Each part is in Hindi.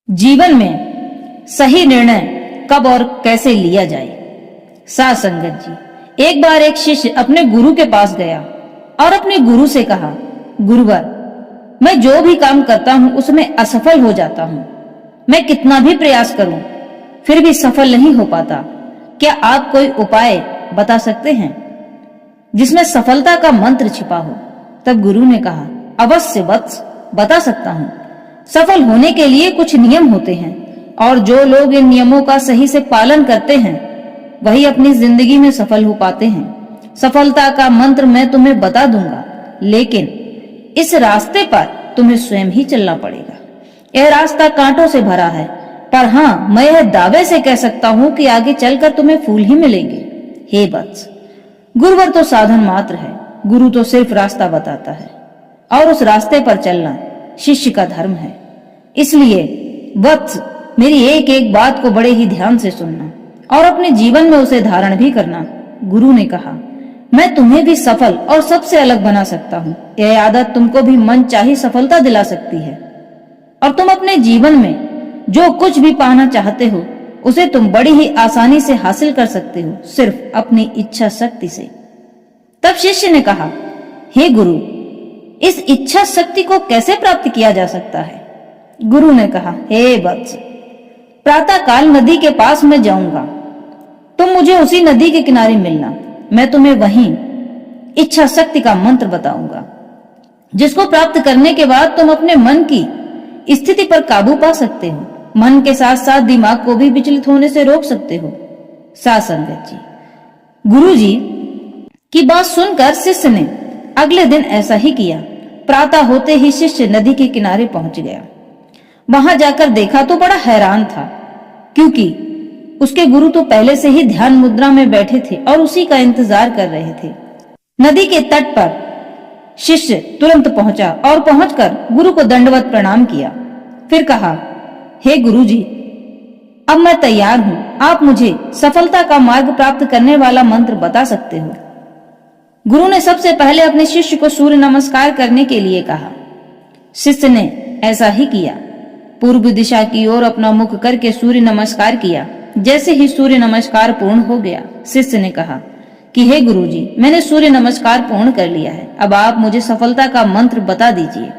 जीवन में सही निर्णय कब और कैसे लिया जाए। साध संगत जी, एक बार एक शिष्य अपने गुरु के पास गया और अपने गुरु से कहा, गुरुवर, मैं जो भी काम करता हूं उसमें असफल हो जाता हूं। मैं कितना भी प्रयास करूं फिर भी सफल नहीं हो पाता। क्या आप कोई उपाय बता सकते हैं जिसमें सफलता का मंत्र छिपा हो? तब गुरु ने कहा, अवश्य वत्स, बता सकता हूं। सफल होने के लिए कुछ नियम होते हैं और जो लोग इन नियमों का सही से पालन करते हैं वही अपनी जिंदगी में सफल हो पाते हैं। सफलता का मंत्र मैं तुम्हें बता दूंगा, लेकिन इस रास्ते पर तुम्हें स्वयं ही चलना पड़ेगा। यह रास्ता कांटों से भरा है, पर हाँ, मैं यह दावे से कह सकता हूं कि आगे चलकर तुम्हें फूल ही मिलेंगे। हे वत्स, गुरुवर तो साधन मात्र है, गुरु तो सिर्फ रास्ता बताता है और उस रास्ते पर चलना शिष्य का धर्म है। इसलिए वत्स, मेरी एक एक बात को बड़े ही ध्यान से सुनना और अपने जीवन में उसे धारण भी करना। गुरु ने कहा, मैं तुम्हें भी सफल और सबसे अलग बना सकता हूँ। यह आदत तुमको भी मनचाही सफलता दिला सकती है और तुम अपने जीवन में जो कुछ भी पाना चाहते हो उसे तुम बड़ी ही आसानी से हासिल कर सकते हो, सिर्फ अपनी इच्छा शक्ति से। तब शिष्य ने कहा, हे गुरु, इस इच्छा शक्ति को कैसे प्राप्त किया जा सकता है? गुरु ने कहा, हे वत्स, प्रातः काल नदी के पास मैं जाऊंगा, तुम मुझे उसी नदी के किनारे मिलना। मैं तुम्हें वहीं इच्छा शक्ति का मंत्र बताऊंगा, जिसको प्राप्त करने के बाद तुम अपने मन की स्थिति पर काबू पा सकते हो। मन के साथ साथ दिमाग को भी विचलित होने से रोक सकते हो। साध संगत जी, गुरु जी की बात सुनकर शिष्य ने अगले दिन ऐसा ही किया। प्रातः होते ही शिष्य नदी के किनारे पहुंच गया। वहां जाकर देखा तो बड़ा हैरान था, क्योंकि उसके गुरु तो पहले से ही ध्यान मुद्रा में बैठे थे और उसी का इंतजार कर रहे थे। नदी के तट पर शिष्य तुरंत पहुंचा और पहुंचकर गुरु को दंडवत प्रणाम किया। फिर कहा, हे गुरु जी, अब मैं तैयार हूं। आप मुझे सफलता का मार्ग प्राप्त करने वाला मंत्र बता सकते हो? गुरु ने सबसे पहले अपने शिष्य को सूर्य नमस्कार करने के लिए कहा। शिष्य ने ऐसा ही किया। पूर्व दिशा की ओर अपना मुख करके सूर्य नमस्कार किया। जैसे ही सूर्य नमस्कार पूर्ण हो गया, शिष्य ने कहा कि हे गुरुजी, मैंने सूर्य नमस्कार पूर्ण कर लिया है, अब आप मुझे सफलता का मंत्र बता दीजिए।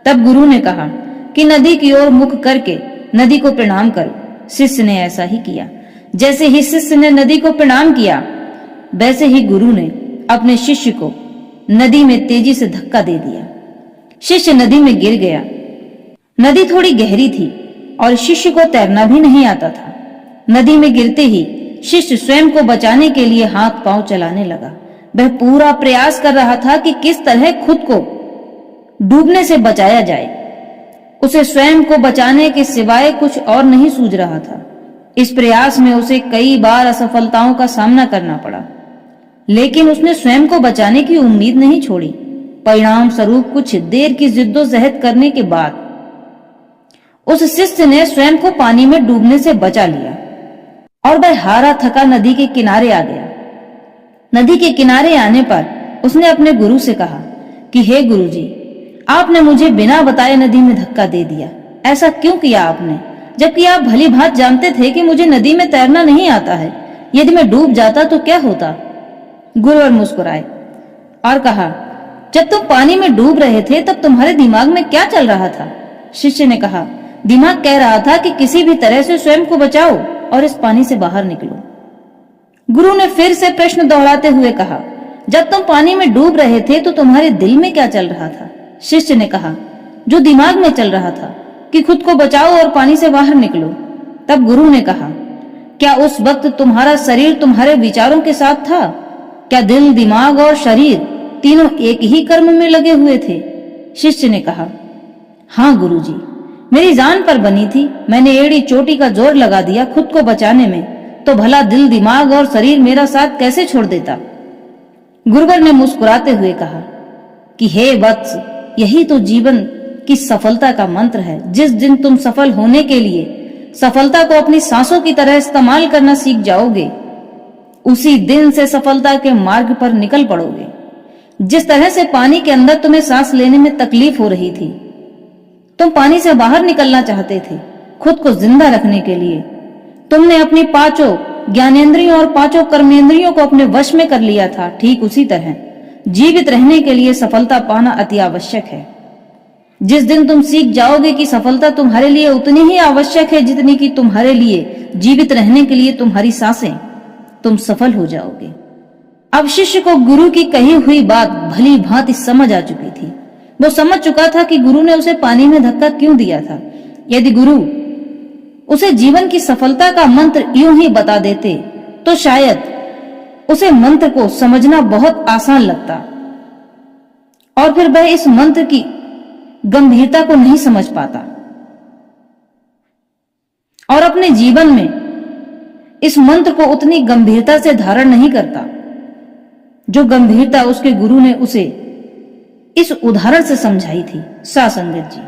तब गुरु ने कहा कि नदी की ओर मुख करके नदी को प्रणाम करो। शिष्य ने ऐसा ही किया। जैसे ही शिष्य ने नदी को प्रणाम किया, वैसे ही गुरु ने अपने शिष्य को नदी में तेजी से धक्का दे दिया। शिष्य नदी में गिर गया। नदी थोड़ी गहरी थी और शिष्य को तैरना भी नहीं आता था। नदी में गिरते ही शिष्य स्वयं को बचाने के लिए हाथ पांव चलाने लगा। वह पूरा प्रयास कर रहा था कि किस तरह खुद को डूबने से बचाया जाए। उसे स्वयं को बचाने के सिवाय कुछ और नहीं सूझ रहा था। इस प्रयास में उसे कई बार असफलताओं का सामना करना पड़ा, लेकिन उसने स्वयं को बचाने की उम्मीद नहीं छोड़ी। परिणाम स्वरूप कुछ देर की जिद्दोजहद करने के बाद उस शिष्य ने स्वयं को पानी में डूबने से बचा लिया और वह हारा थका नदी के किनारे आ गया। नदी के किनारे आने पर उसने अपने गुरु से कहा कि हे गुरुजी, आपने मुझे बिना बताए नदी में धक्का दे दिया। ऐसा क्यों किया आपने, जबकि आप भली भांति जानते थे कि मुझे नदी में तैरना नहीं आता है। यदि मैं डूब जाता तो क्या होता? गुरुवर मुस्कुराए और कहा, जब तुम पानी में डूब रहे थे तब तुम्हारे दिमाग में क्या चल रहा था? शिष्य ने कहा, दिमाग कह रहा था कि किसी भी तरह से स्वयं को बचाओ और इस पानी से बाहर निकलो। गुरु ने फिर से प्रश्न दोहराते हुए कहा, जब तुम पानी में डूब रहे थे तो तुम्हारे दिल में क्या चल रहा था? शिष्य ने कहा, जो दिमाग में चल रहा था कि खुद को बचाओ और पानी से बाहर निकलो। तब गुरु ने कहा, क्या उस वक्त तुम्हारा शरीर तुम्हारे विचारों के साथ था? क्या दिल, दिमाग और शरीर तीनों एक ही कर्म में लगे हुए थे? शिष्य ने कहा, हाँ गुरुजी, मेरी जान पर बनी थी। मैंने एड़ी चोटी का जोर लगा दिया खुद को बचाने में, तो भला दिल, दिमाग और शरीर मेरा साथ कैसे छोड़ देता? गुरुवर ने मुस्कुराते हुए कहा कि हे वत्स, यही तो जीवन की सफलता का मंत्र है। जिस दिन तुम सफल होने के लिए सफलता को अपनी सांसों की तरह इस्तेमाल करना सीख जाओगे, उसी दिन से सफलता के मार्ग पर निकल पड़ोगे। जिस तरह से पानी के अंदर तुम्हें सांस लेने में तकलीफ हो रही थी, तुम पानी से बाहर निकलना चाहते थे, खुद को जिंदा रखने के लिए तुमने अपनी 5 ज्ञानेंद्रियों और 5 कर्मेंद्रियों को अपने वश में कर लिया था, ठीक उसी तरह जीवित रहने के लिए सफलता पाना अति आवश्यक है। जिस दिन तुम सीख जाओगे कि सफलता तुम्हारे लिए उतनी ही आवश्यक है जितनी कि तुम्हारे लिए जीवित रहने के लिए तुम्हारी सांसें, तुम सफल हो जाओगे। अब शिष्य को गुरु की कही हुई बात भली भांति समझ आ चुकी थी। वो समझ चुका था कि गुरु ने उसे पानी में धक्का क्यों दिया था। यदि गुरु उसे जीवन की सफलता का मंत्र यूं ही बता देते तो शायद उसे मंत्र को समझना बहुत आसान लगता और फिर वह इस मंत्र की गंभीरता को नहीं समझ पाता और अपने जीवन में इस मंत्र को उतनी गंभीरता से धारण नहीं करता जो गंभीरता उसके गुरु ने उसे इस उदाहरण से समझाई थी। सासंगत जी,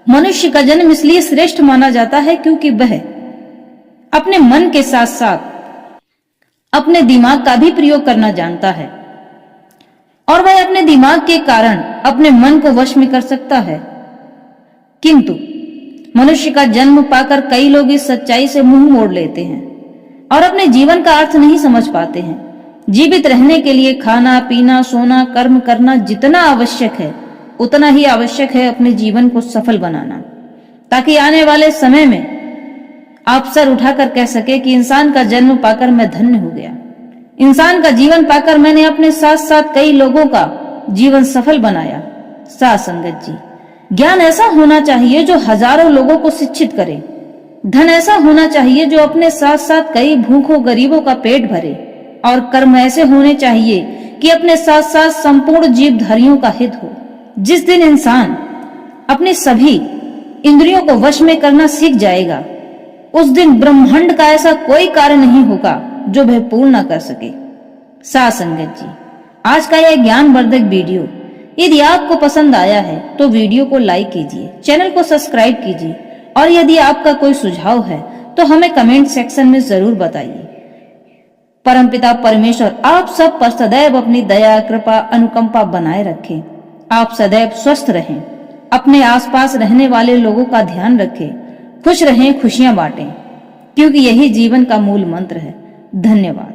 मनुष्य का जन्म इसलिए श्रेष्ठ माना जाता है क्योंकि वह अपने मन के साथ साथ अपने दिमाग का भी प्रयोग करना जानता है और वह अपने दिमाग के कारण अपने मन को वश में कर सकता है। किंतु मनुष्य का जन्म पाकर कई लोग इस सच्चाई से मुंह मोड़ लेते हैं और अपने जीवन का अर्थ नहीं समझ पाते हैं। जीवित रहने के लिए खाना पीना सोना कर्म करना जितना आवश्यक है उतना ही आवश्यक है अपने जीवन को सफल बनाना, ताकि आने वाले समय में आप सर उठाकर कह सके कि इंसान का जन्म पाकर मैं धन्य हो गया, इंसान का जीवन पाकर मैंने अपने साथ साथ कई लोगों का जीवन सफल बनाया। साथ संगत जी, ज्ञान ऐसा होना चाहिए जो हजारों लोगों को शिक्षित करे, धन ऐसा होना चाहिए जो अपने साथ साथ कई भूखों गरीबों का पेट भरे और कर्म ऐसे होने चाहिए कि अपने साथ साथ संपूर्ण जीवधारियों का हित हो। जिस दिन इंसान अपने सभी इंद्रियों को वश में करना सीख जाएगा उस दिन ब्रह्मांड का ऐसा कोई कार्य नहीं होगा जो वह पूर्ण न कर सके। साथ संगत जी, आज का यह ज्ञानवर्धक वीडियो यदि आपको पसंद आया है तो वीडियो को लाइक कीजिए, चैनल को सब्सक्राइब कीजिए और यदि आपका कोई सुझाव है तो हमें कमेंट सेक्शन में जरूर बताइए। परमपिता परमेश्वर आप सब पर सदैव अपनी दया कृपा अनुकंपा बनाए रखें। आप सदैव स्वस्थ रहें, अपने आसपास रहने वाले लोगों का ध्यान रखें, खुश रहें, खुशियां बांटें, क्योंकि यही जीवन का मूल मंत्र है। धन्यवाद।